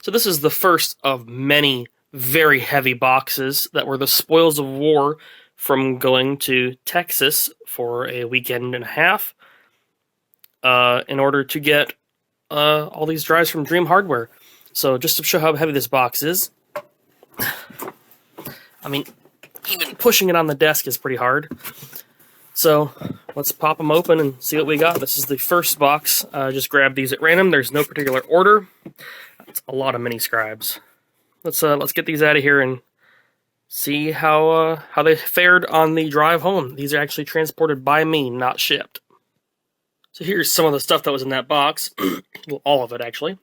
So this is the first of many very heavy boxes that were the spoils of war from going to Texas for a weekend and a half in order to get all these drives from Dream Hardware. So just to show how heavy this box is, I mean, even pushing it on the desk is pretty hard. So let's pop them open and see what we got. This is the first box. Just grabbed these at random. There's no particular order. That's a lot of mini scribes. Let's get these out of here and see how they fared on the drive home. These are actually transported by me, not shipped. So here's some of the stuff that was in that box. Well, all of it, actually.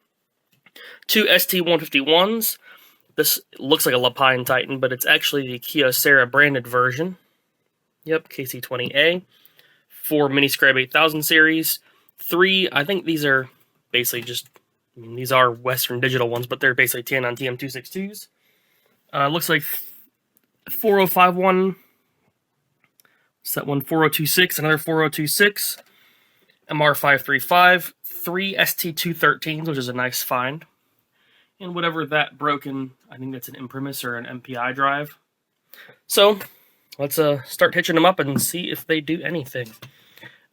2 ST-151s. This looks like a Lapine Titan, but it's actually the Kyocera branded version. Yep, KC-20A. 4 Miniscribe 8000 series. 3, I think these are basically just, these are Western Digital ones, but they're basically Tianon TM262s. Looks like 4051. What's that one? 4026, another 4026. MR535, 3 ST-213s, which is a nice find. And whatever that broken, I think that's an Imprimis or an MPI drive. So, let's start hitching them up and see if they do anything.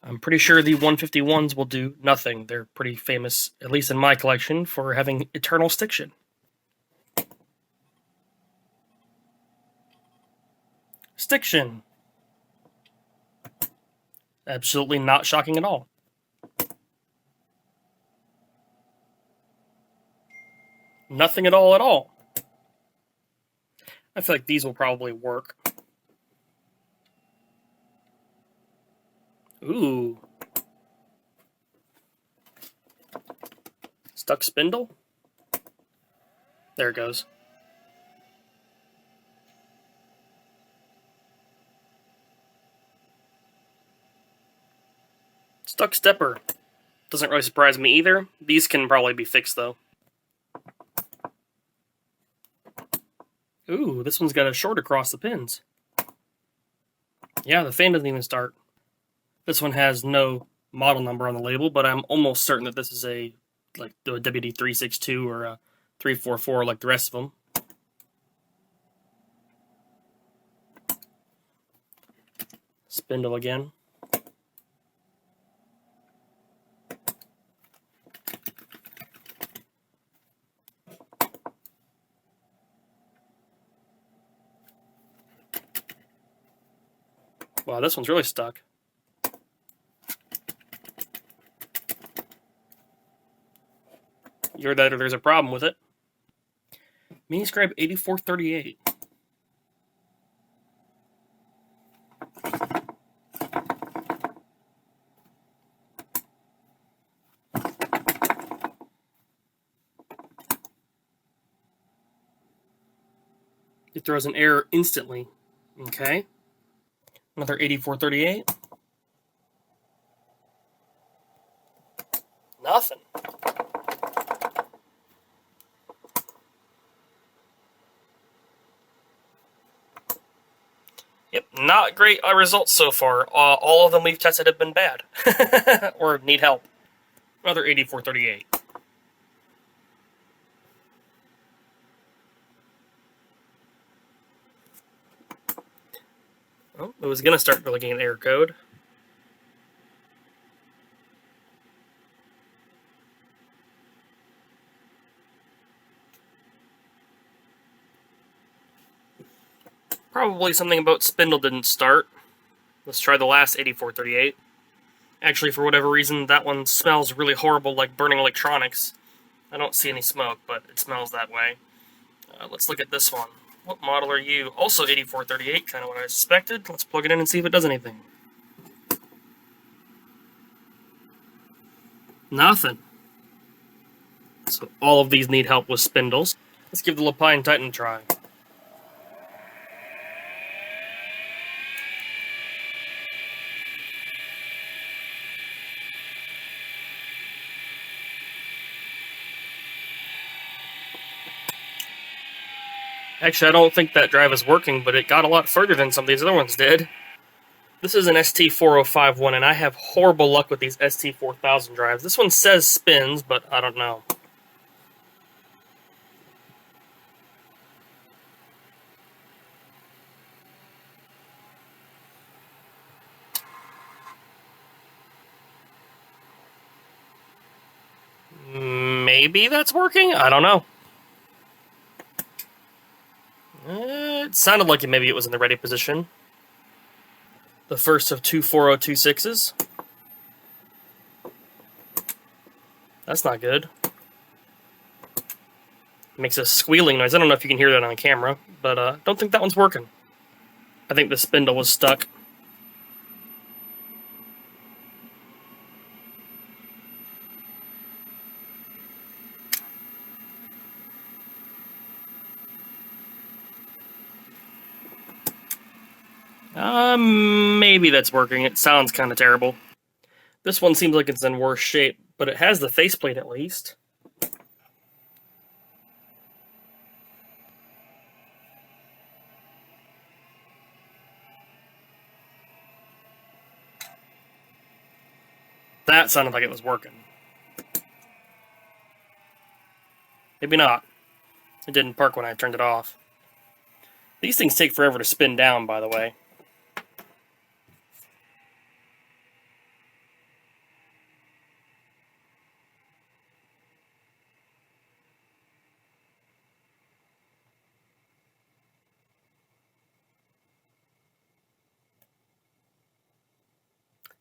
I'm pretty sure the 151s will do nothing. They're pretty famous, at least in my collection, for having eternal stiction. Stiction. Absolutely not shocking at all. Nothing at all at all. I feel like these will probably work. Ooh. Stuck spindle? There it goes. Stuck stepper. Doesn't really surprise me either. These can probably be fixed though. Ooh, this one's got a short across the pins. Yeah, the fan doesn't even start. This one has no model number on the label, but I'm almost certain that this is a WD-362 or a 344 like the rest of them. Spindle again. Wow, this one's really stuck. Either that or there's a problem with it. Miniscribe 8438. It throws an error instantly. Okay. Another 8438. Nothing. Yep, not great results so far. All of them we've tested have been bad. Or need help. Another 8438. Oh, it was going to start looking at error code. Probably something about spindle didn't start. Let's try the last 8438. Actually, for whatever reason, that one smells really horrible, like burning electronics. I don't see any smoke, but it smells that way. Let's look at this one. What model are you? Also 8438, kind of what I suspected. Let's plug it in and see if it does anything. Nothing. So all of these need help with spindles. Let's give the Lapine Titan a try. Actually, I don't think that drive is working, but it got a lot further than some of these other ones did. This is an ST-4051, and I have horrible luck with these ST-4000 drives. This one says spins, but I don't know. maybe that's working? I don't know. It sounded like maybe it was in the ready position. The first of two 4026s. That's not good. It makes a squealing noise. I don't know if you can hear that on camera, but I don't think that one's working. I think the spindle was stuck. Maybe that's working. It sounds kind of terrible. This one seems like it's in worse shape, but it has the faceplate at least. That sounded like it was working. Maybe not. It didn't park when I turned it off. These things take forever to spin down, by the way.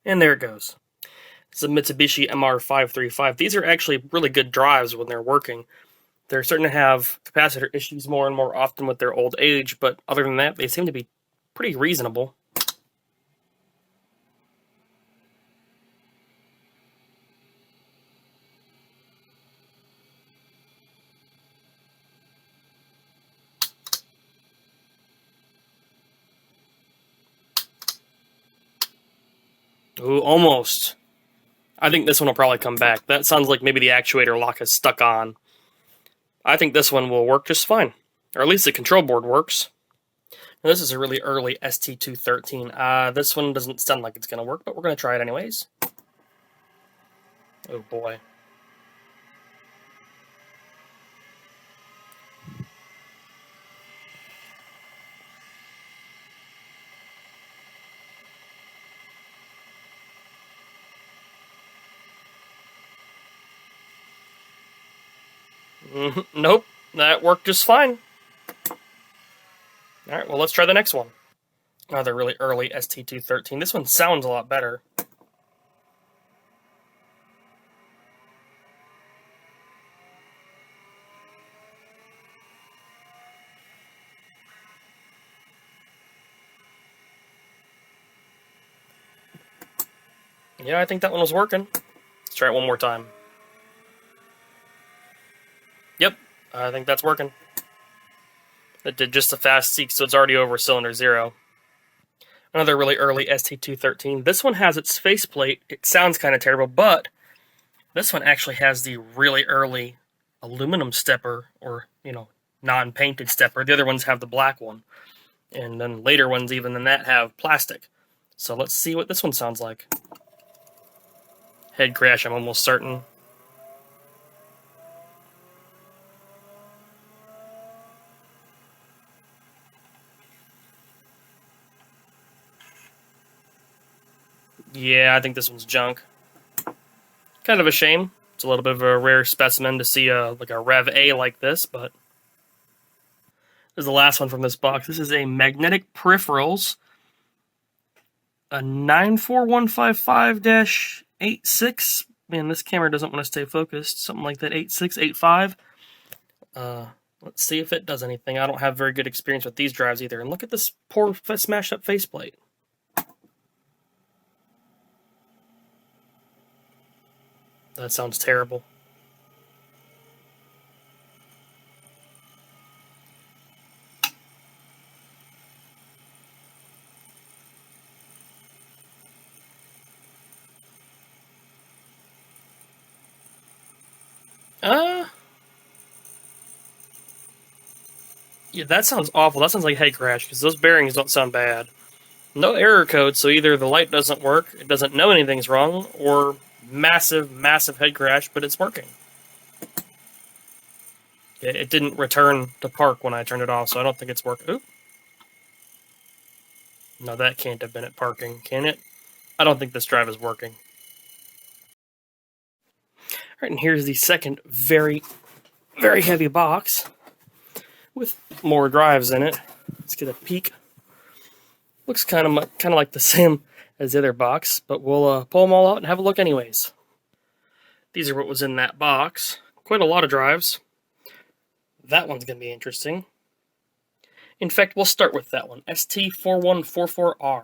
And there it goes. It's a Mitsubishi MR535. These are actually really good drives when they're working. They're starting to have capacitor issues more and more often with their old age, but other than that, they seem to be pretty reasonable. Ooh, almost. I think this one will probably come back. That sounds like maybe the actuator lock is stuck on. I think this one will work just fine. Or at least the control board works. Now, this is a really early ST213. This one doesn't sound like it's going to work, but we're going to try it anyways. Oh boy. Nope, that worked just fine. Alright, well let's try the next one. Another really early ST213. This one sounds a lot better. Yeah, I think that one was working. Let's try it one more time. Yep, I think that's working. It did just a fast seek, so it's already over cylinder 0. Another really early ST213. This one has its faceplate. It sounds kind of terrible, but this one actually has the really early aluminum stepper, or, non-painted stepper. The other ones have the black one. And then later ones, even than that, have plastic. So let's see what this one sounds like. Head crash, I'm almost certain. Yeah, I think this one's junk. Kind of a shame. It's a little bit of a rare specimen to see like a Rev A like this, but this is the last one from this box. This is a Magnetic Peripherals, a 94155-86. Man, this camera doesn't want to stay focused. Something like that, 8685. Let's see if it does anything. I don't have very good experience with these drives either. And look at this poor smashed up faceplate. That sounds terrible. Yeah, that sounds awful. That sounds like head crash, because those bearings don't sound bad. No error code, so either the light doesn't work, it doesn't know anything's wrong, or massive, massive head crash, but it's working. It didn't return to park when I turned it off, so I don't think it's working. Oop. No, that can't have been at parking, can it? I don't think this drive is working. Alright, and here's the second very, very heavy box with more drives in it. Let's get a peek. Looks kind of like the same as the other box, but we'll pull them all out and have a look anyways. These are what was in that box. Quite a lot of drives. That one's going to be interesting. In fact, we'll start with that one, ST4144R.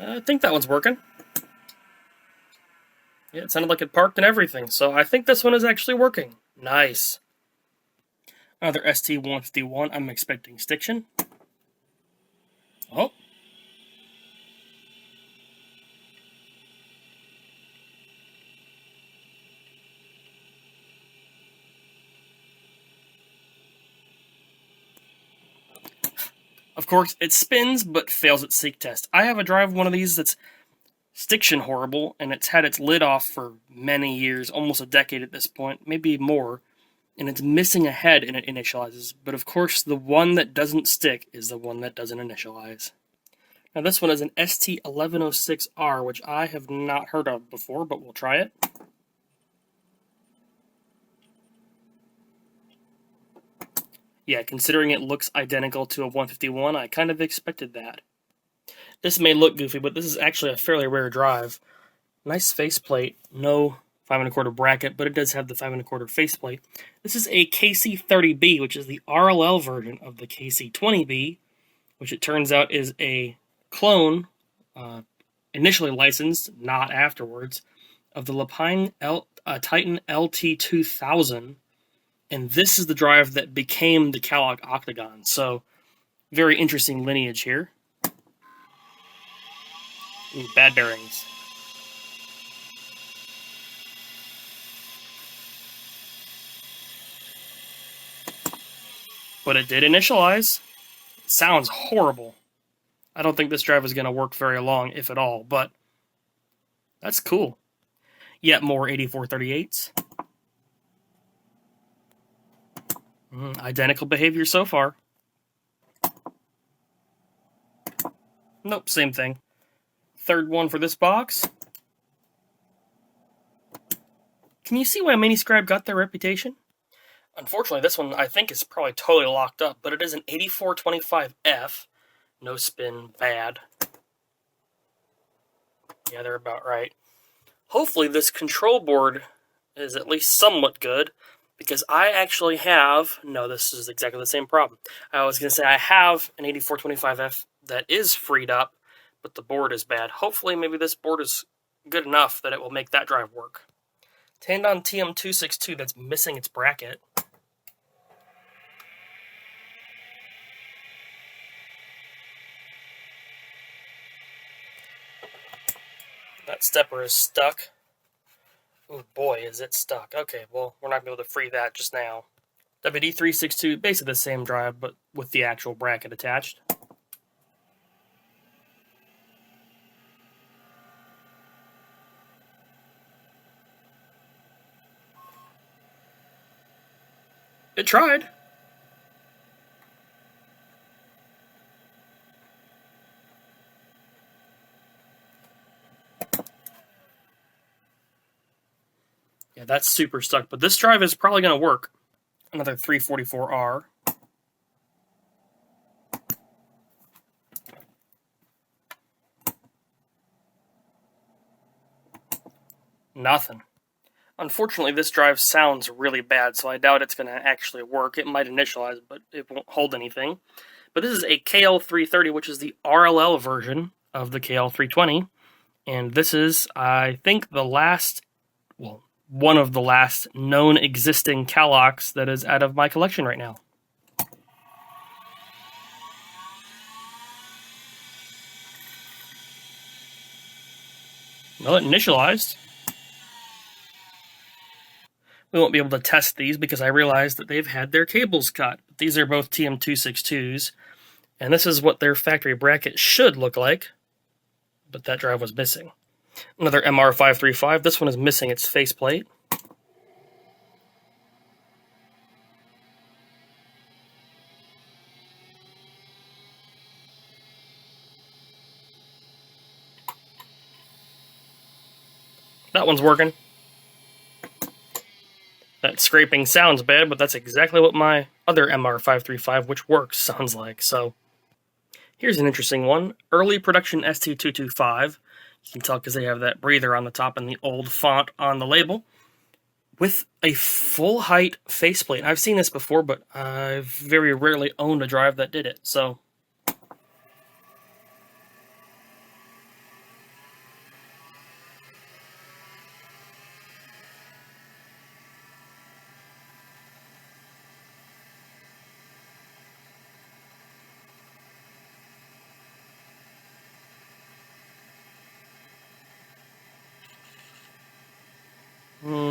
I think that one's working. Yeah, it sounded like it parked and everything, so I think this one is actually working. Nice. Another ST151, I'm expecting stiction. Oh. Of course, it spins, but fails its seek test. I have a drive one of these that's stiction horrible, and it's had its lid off for many years, almost a decade at this point, maybe more, and it's missing a head and it initializes. But of course, the one that doesn't stick is the one that doesn't initialize. Now this one is an ST1106R, which I have not heard of before, but we'll try it. Yeah, considering it looks identical to a 151, I kind of expected that. This may look goofy, but this is actually a fairly rare drive. Nice faceplate, no 5 1/4 bracket, but it does have the 5 1/4 faceplate. This is a KC30B, which is the RLL version of the KC20B, which it turns out is a clone, initially licensed, not afterwards, of the Lapine Titan LT2000. And this is the drive that became the Kellogg Octagon. So, very interesting lineage here. Ooh, bad bearings. But it did initialize. It sounds horrible. I don't think this drive is going to work very long, if at all, but that's cool. Yet more 8438s. Identical behavior so far. Nope, same thing. Third one for this box. Can you see why Miniscribe got their reputation? Unfortunately, this one I think is probably totally locked up, but it is an 8425F. No spin, bad. Yeah, they're about right. Hopefully this control board is at least somewhat good, because I actually have, no, this is exactly the same problem. I was going to say I have an 8425F that is freed up, but the board is bad. Hopefully maybe this board is good enough that it will make that drive work. Tandon TM262 that's missing its bracket. That stepper is stuck. Oh boy, is it stuck. Okay, well, we're not going to be able to free that just now. WD362, basically the same drive, but with the actual bracket attached. It tried. Yeah, that's super stuck, but this drive is probably going to work. Another 344R. Nothing. Unfortunately, this drive sounds really bad, so I doubt it's going to actually work. It might initialize, but it won't hold anything. But this is a KL330, which is the RLL version of the KL320. And this is, I think, the last, well, one of the last known existing Kellogg's that is out of my collection right now. Well, it initialized. We won't be able to test these because I realized that they've had their cables cut. These are both TM262s, and this is what their factory bracket should look like, but that drive was missing. Another MR535. This one is missing its faceplate. That one's working. That scraping sounds bad, but that's exactly what my other MR535, which works, sounds like. So here's an interesting one. Early production ST225. You can tell because they have that breather on the top and the old font on the label. With a full height faceplate. I've seen this before, but I've very rarely owned a drive that did it. So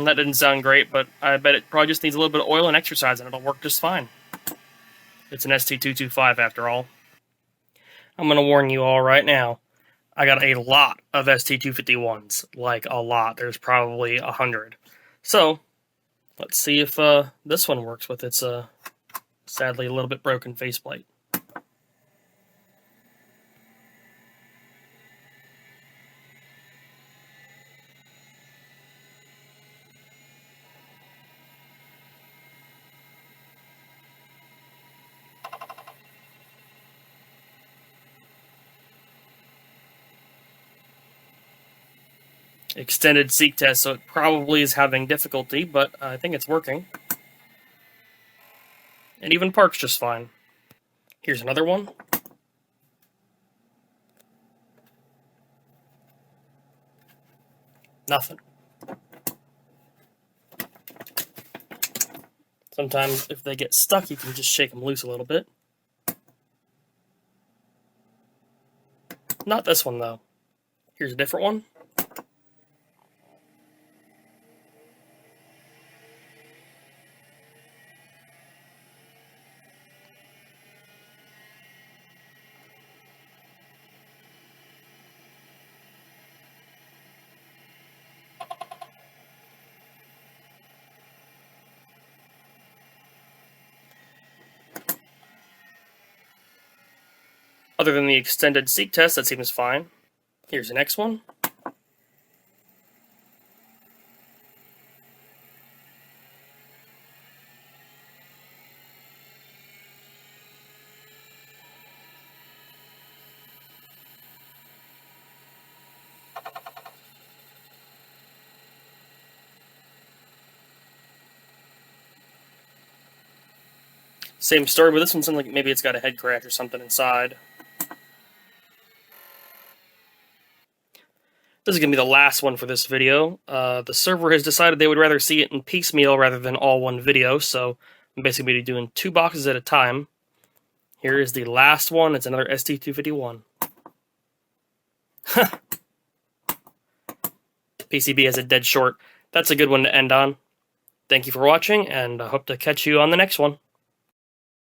that didn't sound great, but I bet it probably just needs a little bit of oil and exercise and it'll work just fine. It's an ST225 after all. I'm going to warn you all right now. I got a lot of ST251s. Like, a lot. There's probably 100. So, let's see if this one works with its, sadly, a little bit broken faceplate. Extended seek test, so it probably is having difficulty, but I think it's working. It even parks just fine. Here's another one. Nothing. Sometimes if they get stuck, you can just shake them loose a little bit. Not this one, though. Here's a different one. Other than the extended seek test, that seems fine. Here's the next one. Same story, but this one sounds like maybe it's got a head crack or something inside. This is going to be the last one for this video. The server has decided they would rather see it in piecemeal rather than all one video, so I'm basically going to be doing 2 boxes at a time. Here is the last one. It's another ST251. PCB has a dead short. That's a good one to end on. Thank you for watching, and I hope to catch you on the next one.